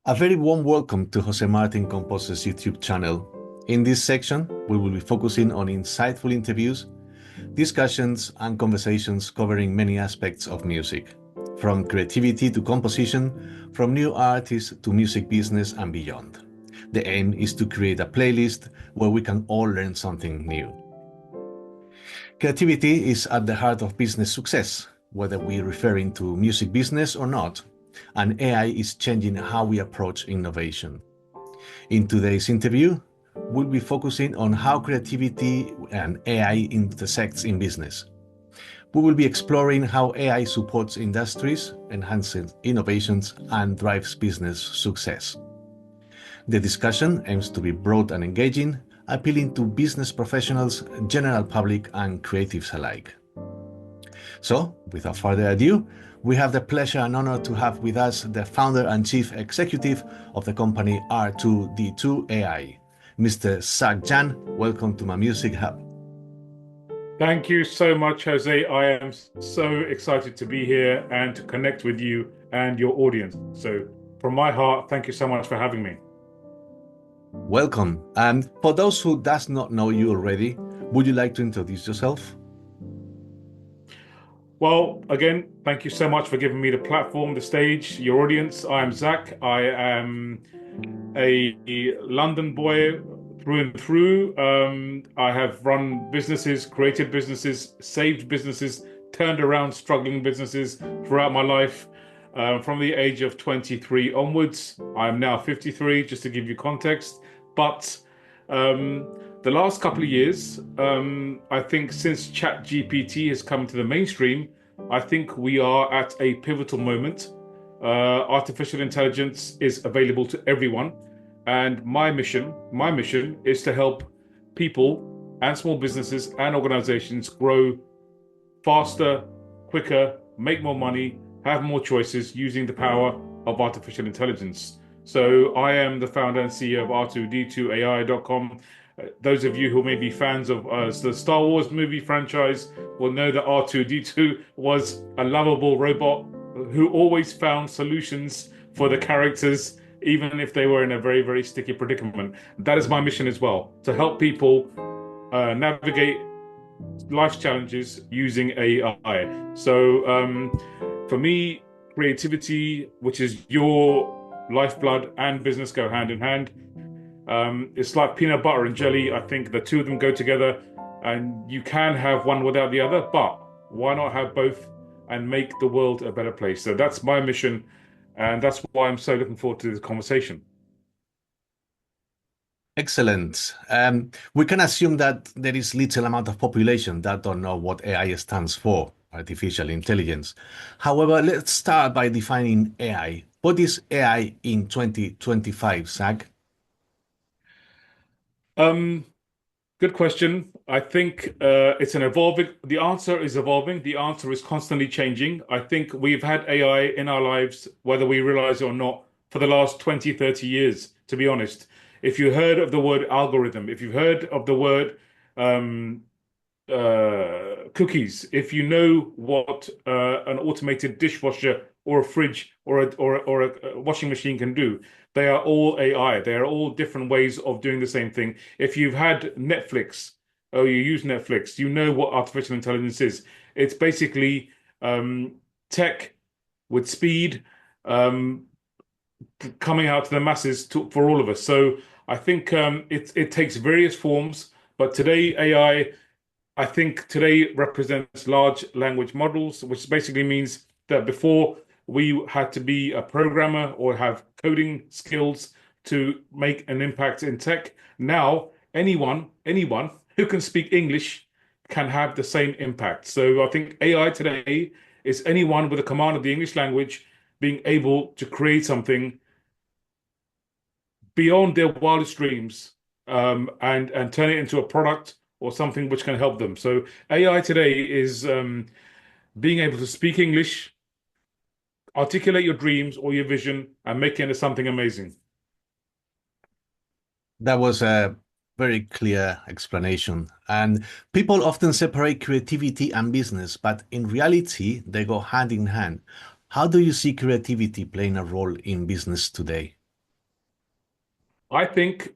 A very warm welcome to Jose Martin Compos's YouTube channel. In this section, we will be focusing on insightful interviews, discussions, and conversations covering many aspects of music, from creativity to composition, from new artists to music business and beyond. The aim is to create a playlist where we can all learn something new. Creativity is at the heart of business success, whether we're referring to music business or not, and AI is changing how we approach innovation. In today's interview, we'll be focusing on how creativity and AI intersects in business. We will be exploring how AI supports industries, enhances innovations, and drives business success. The discussion aims to be broad and engaging, appealing to business professionals, general public, and creatives alike. So, without further ado, we have the pleasure and honor to have with us the founder and chief executive of the company R2D2AI, Mr. Zac Jan. Welcome to my Music Hub. Thank you so much, Jose. I am so excited to be here and to connect with you and your audience. So, from my heart, thank you so much for having me. Welcome. And for those who does not know you already, would you like to introduce yourself? Well, again, thank you so much for giving me the platform, the stage, your audience. I am Zac. I am a London boy through and through. I have run businesses, created businesses, saved businesses, turned around struggling businesses throughout my life. From the age of 23 onwards, I'm now 53, just to give you context. But the last couple of years, I think since ChatGPT has come to the mainstream, I think we are at a pivotal moment. Artificial intelligence is available to everyone, and my mission is to help people and small businesses and organizations grow faster, quicker, make more money, have more choices using the power of artificial intelligence. So I am the founder and CEO of R2D2AI.com. Those of you who may be fans of the Star Wars movie franchise will know that R2D2 was a lovable robot who always found solutions for the characters, even if they were in a very, very sticky predicament. That is my mission as well, to help people navigate life's challenges using AI. So for me, creativity, which is your lifeblood, and business go hand in hand. It's like peanut butter and jelly. I think the two of them go together, and you can have one without the other, but why not have both and make the world a better place? So that's my mission, and that's why I'm so looking forward to this conversation. Excellent. We can assume that there is little amount of population that don't know what AI stands for, artificial intelligence. However, let's start by defining AI. What is AI in 2025, Zach? Um, Good question. I think it's an evolving, the answer is evolving. The answer is constantly changing. I think we've had AI in our lives, whether we realize it or not, for the last 20, 30 years, to be honest. If you heard of the word algorithm, if you've heard of the word um, cookies, if you know what an automated dishwasher or a fridge or a washing machine can do, they are all AI. They are all different ways of doing the same thing. If you've had Netflix, or you use Netflix, you know what artificial intelligence is. It's basically tech with speed um, coming out to the masses for all of us. So I think it takes various forms, but today I think today represents large language models, which basically means that before we had to be a programmer or have coding skills to make an impact in tech. Now, anyone who can speak English can have the same impact. So I think AI today is anyone with a command of the English language being able to create something beyond their wildest dreams, and turn it into a product or something which can help them. So AI today is being able to speak English, articulate your dreams or your vision, and make it into something amazing. That was a very clear explanation. And people often separate creativity and business, but in reality, they go hand in hand. How do you see creativity playing a role in business today? I think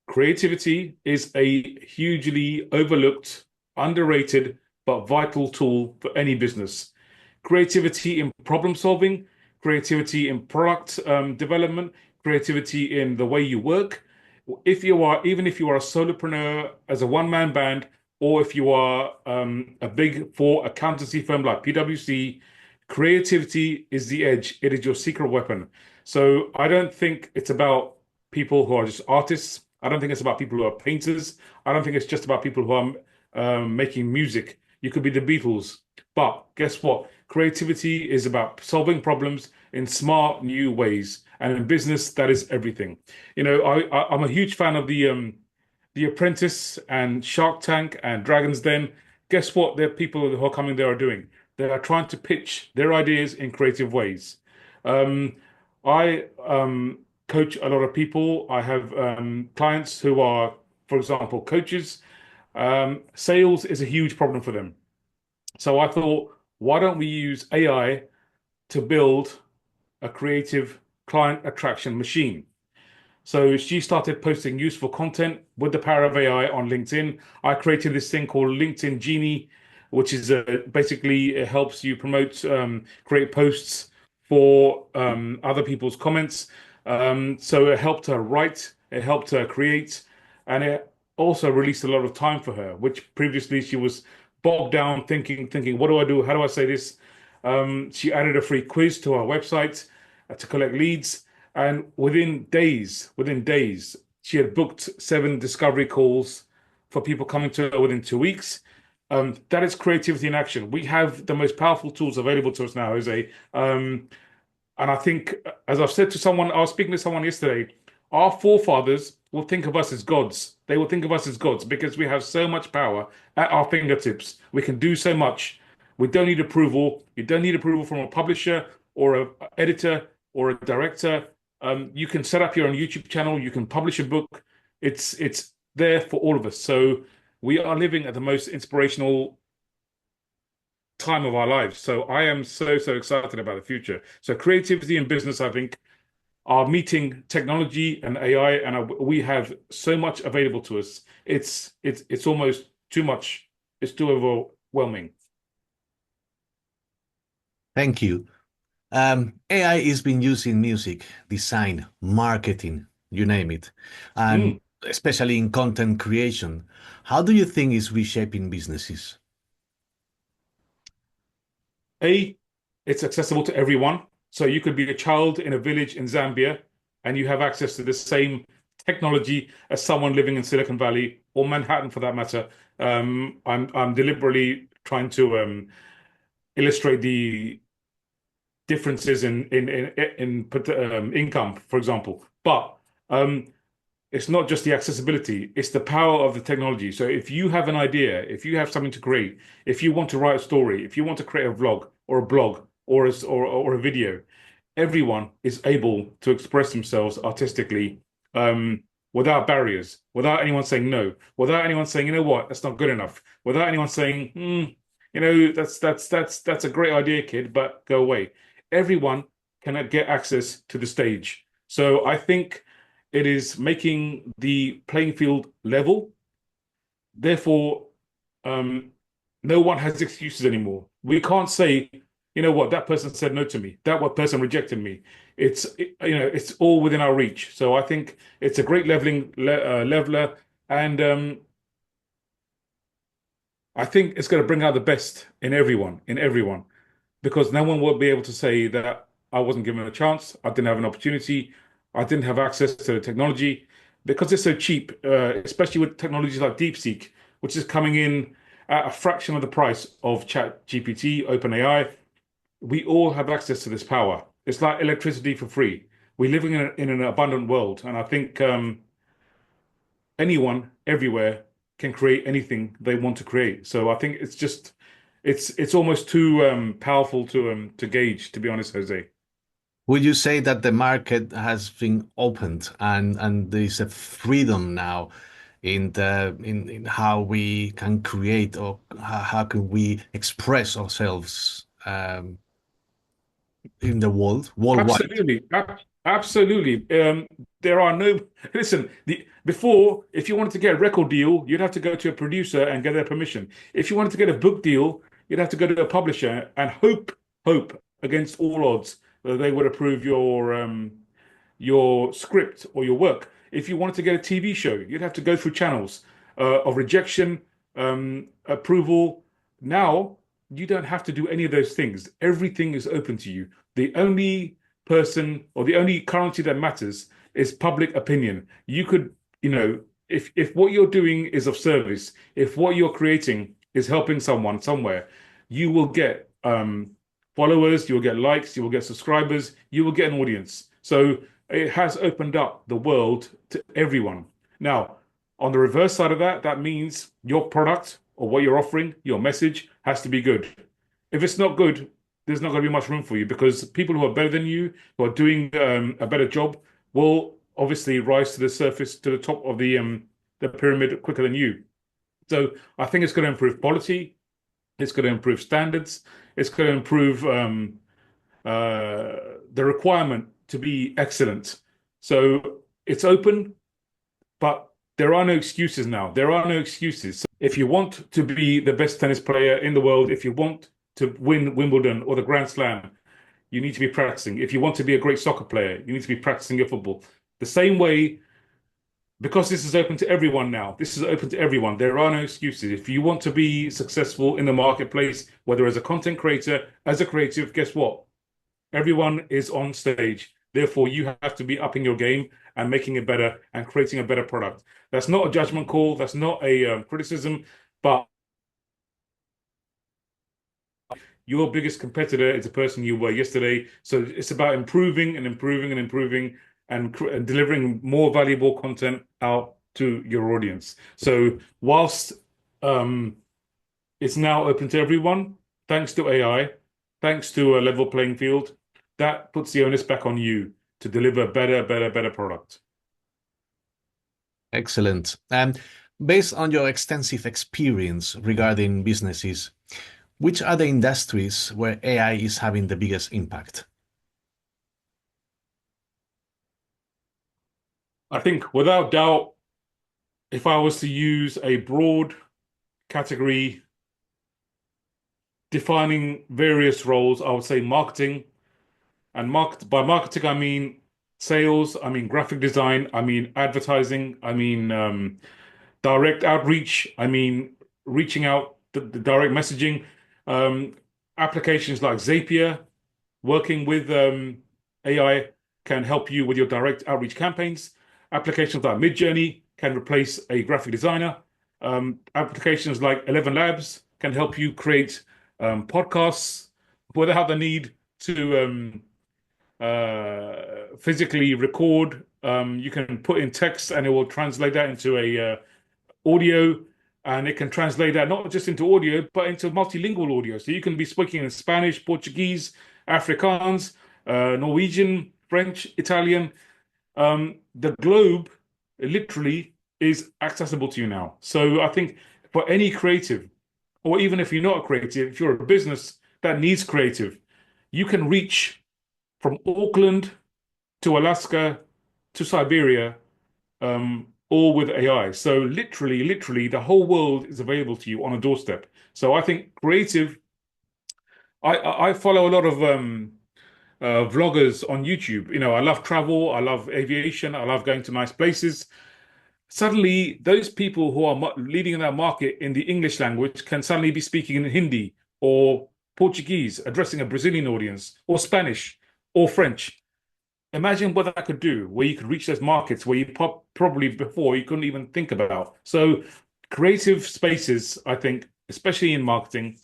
creativity is a hugely overlooked, underrated, but vital tool for any business. Creativity in problem solving, creativity in product development, creativity in the way you work. Even if you are a solopreneur as a one-man band, or if you are a big four accountancy firm like PwC, creativity is the edge. It is your secret weapon. So I don't think it's about people who are just artists. I don't think it's about people who are painters. I don't think it's just about people who are making music. You could be the Beatles. But guess what? Creativity is about solving problems in smart, new ways. And in business, that is everything. I'm a huge fan of The Apprentice and Shark Tank and Dragon's Den. Guess what? The people who are coming there are doing. They are trying to pitch their ideas in creative ways. Um, I coach a lot of people. I have clients who are, for example, coaches. Sales is a huge problem for them. So I thought, why don't we use AI to build a creative client attraction machine? So she started posting useful content with the power of AI on LinkedIn. I created this thing called LinkedIn Genie, which is basically it helps you promote, create posts for other people's comments. So it helped her write, it helped her create, and it also released a lot of time for her, which previously she was bogged down thinking, what do I do? How do I say this? She added a free quiz to our website to collect leads. And within days, she had booked 7 discovery calls for people coming to her within 2 weeks. That is creativity in action. We have the most powerful tools available to us now, Jose. And I think, as I've said to someone, I was speaking to someone yesterday, our forefathers will think of us as gods. They will think of us as gods because we have so much power at our fingertips. We can do so much. We don't need approval. You don't need approval from a publisher or a editor or a director. You can set up your own YouTube channel. You can publish a book. It's there for all of us. So we are living at the most inspirational time of our lives. So I am so excited about the future. So creativity and business, I think, are meeting technology and AI, and we have so much available to us. It's almost too much. It's too overwhelming. Thank you. AI is being used in music, design, marketing, you name it, and Mm. especially in content creation. How do you think is reshaping businesses? A, it's accessible to everyone. So you could be a child in a village in Zambia, and you have access to the same technology as someone living in Silicon Valley or Manhattan, for that matter. I'm deliberately trying to illustrate the differences in income, for example. But um, it's not just the accessibility, it's the power of the technology. So if you have an idea, if you have something to create, if you want to write a story, if you want to create a vlog or a blog or a video, everyone is able to express themselves artistically without barriers, without anyone saying no, without anyone saying, you know what, that's not good enough, without anyone saying, that's a great idea, kid, but go away. Everyone can get access to the stage. So I think it is making the playing field level. Therefore, um, no one has excuses anymore. We can't say, you know what, that person said no to me. That what person rejected me. It's all within our reach. So I think it's a great leveler, and I think it's going to bring out the best in everyone, because no one will be able to say that I wasn't given a chance, I didn't have an opportunity, I didn't have access to the technology, because it's so cheap, especially with technologies like DeepSeek, which is coming in at a fraction of the price of ChatGPT, OpenAI. We all have access to this power. It's like electricity for free. We're living in an abundant world, and I think anyone, everywhere, can create anything they want to create. So I think it's almost too powerful to gauge, to be honest, Jose. Would you say that the market has been opened and there is a freedom now in how we can create or how can we express ourselves in the world worldwide? Absolutely. Absolutely. There are no, listen, before, if you wanted to get a record deal, you'd have to go to a producer and get their permission. If you wanted to get a book deal, you'd have to go to a publisher and hope against all odds that they would approve your script or your work. If you wanted to get a TV show, you'd have to go through channels of rejection, approval. Now, you don't have to do any of those things. Everything is open to you. The only person or the only currency that matters is public opinion. You could, if what you're doing is of service, if what you're creating is helping someone somewhere, you will get followers, you will get likes, you will get subscribers, you will get an audience. So it has opened up the world to everyone. Now, on the reverse side of that, that means your product or what you're offering, your message has to be good. If it's not good, there's not going to be much room for you because people who are better than you, who are doing a better job, will obviously rise to the surface, to the top of the pyramid quicker than you. So I think it's going to improve quality. It's going to improve standards. It's going to improve the requirement to be excellent. So it's open, but there are no excuses now. There are no excuses. So if you want to be the best tennis player in the world, if you want to win Wimbledon or the Grand Slam, you need to be practicing. If you want to be a great soccer player, you need to be practicing your football. The same way, because this is open to everyone now, this is open to everyone. There are no excuses. If you want to be successful in the marketplace, whether as a content creator, as a creative, guess what? Everyone is on stage. Therefore, you have to be upping your game and making it better and creating a better product. That's not a judgment call. That's not a criticism, but your biggest competitor is the person you were yesterday. So it's about improving and improving and improving and delivering more valuable content out to your audience. So whilst it's now open to everyone, thanks to AI, thanks to a level playing field, that puts the onus back on you to deliver better product. Excellent. Based on your extensive experience regarding businesses, which are the industries where AI is having the biggest impact? I think without doubt, if I was to use a broad category defining various roles, I would say marketing. And by marketing, I mean sales, I mean graphic design, I mean advertising, I mean direct outreach, I mean reaching out, the direct messaging, um, applications like Zapier, working with AI can help you with your direct outreach campaigns. Applications like Midjourney can replace a graphic designer. Applications like 11 Labs can help you create podcasts without the need to physically record. You can put in text and it will translate that into a audio, and it can translate that not just into audio, but into multilingual audio. So you can be speaking in Spanish, Portuguese, Afrikaans, Norwegian, French, Italian. The globe literally is accessible to you now. So I think for any creative, or even if you're not a creative, if you're a business that needs creative, you can reach from Auckland to Alaska to Siberia, all with AI. So literally, the whole world is available to you on a doorstep. So I think creative. I follow a lot of vloggers on YouTube. I love travel, I love aviation, I love going to nice places. Suddenly, those people who are leading in that market in the English language can suddenly be speaking in Hindi or Portuguese, addressing a Brazilian audience, or Spanish or French. Imagine what that could do, where you could reach those markets where you probably before you couldn't even think about. So creative spaces, I think, especially in marketing,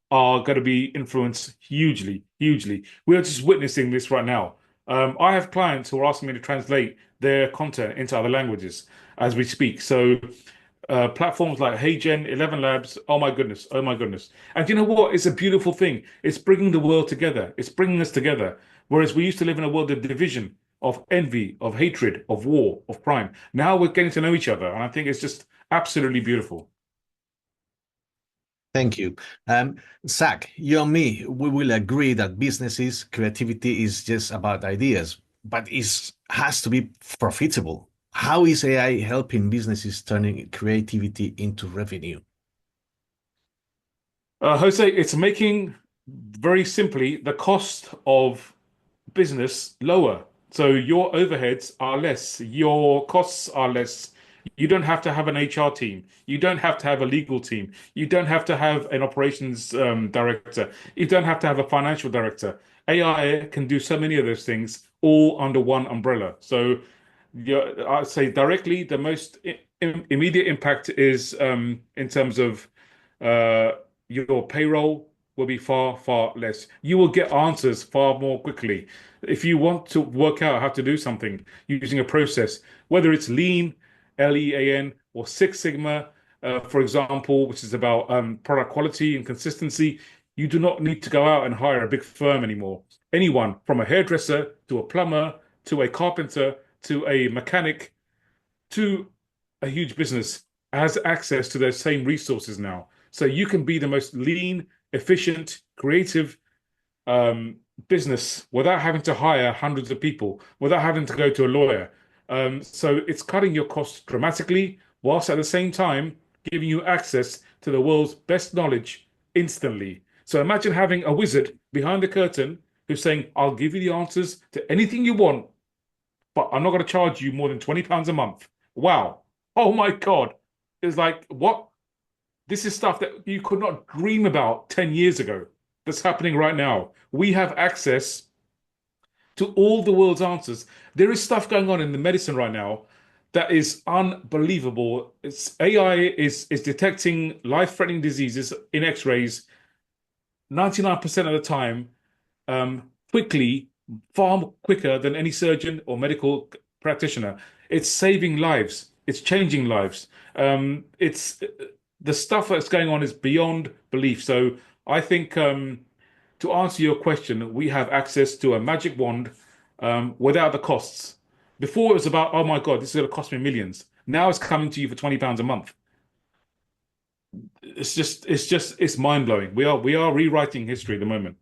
are going to be influenced hugely, hugely. We are just witnessing this right now. I have clients who are asking me to translate their content into other languages as we speak. So platforms like HeyGen, 11 Labs, oh my goodness, oh my goodness. And you know what? It's a beautiful thing. It's bringing the world together. It's bringing us together. Whereas we used to live in a world of division, of envy, of hatred, of war, of crime. Now we're getting to know each other. And I think it's just absolutely beautiful. Thank you. Zac, you and me, we will agree that businesses, creativity is just about ideas. but it has to be profitable. How is AI helping businesses turning creativity into revenue? Jose, it's making very simply the cost of business lower. So your overheads are less, your costs are less. You don't have to have an HR team. You don't have to have a legal team. You don't have to have an operations director. You don't have to have a financial director. AI can do so many of those things all under one umbrella. So I'd say directly the most immediate impact is in terms of uh, your payroll will be far, far less. You will get answers far more quickly. If you want to work out how to do something using a process, whether it's Lean, LEAN, or Six Sigma, for example, which is about product quality and consistency, you do not need to go out and hire a big firm anymore. Anyone from a hairdresser to a plumber to a carpenter to a mechanic to a huge business has access to those same resources now. So you can be the most lean, efficient, creative um, business without having to hire hundreds of people, without having to go to a lawyer. So it's cutting your costs dramatically, whilst at the same time giving you access to the world's best knowledge instantly. So imagine having a wizard behind the curtain who's saying, I'll give you the answers to anything you want, but I'm not going to charge you more than £20 a month. Wow. Oh my God. It's like, what? This is stuff that you could not dream about 10 years ago. That's happening right now. We have access to all the world's answers. There is stuff going on in the medicine right now that is unbelievable. It's AI is detecting life-threatening diseases in X-rays 99% of the time, quickly, far quicker than any surgeon or medical practitioner. It's saving lives. It's changing lives. It's the stuff that's going on is beyond belief. So I think to answer your question, we have access to a magic wand without the costs. Before it was about, oh my God, this is going to cost me millions. Now it's coming to you for £20 a month. It's mind blowing. We are rewriting history at the moment.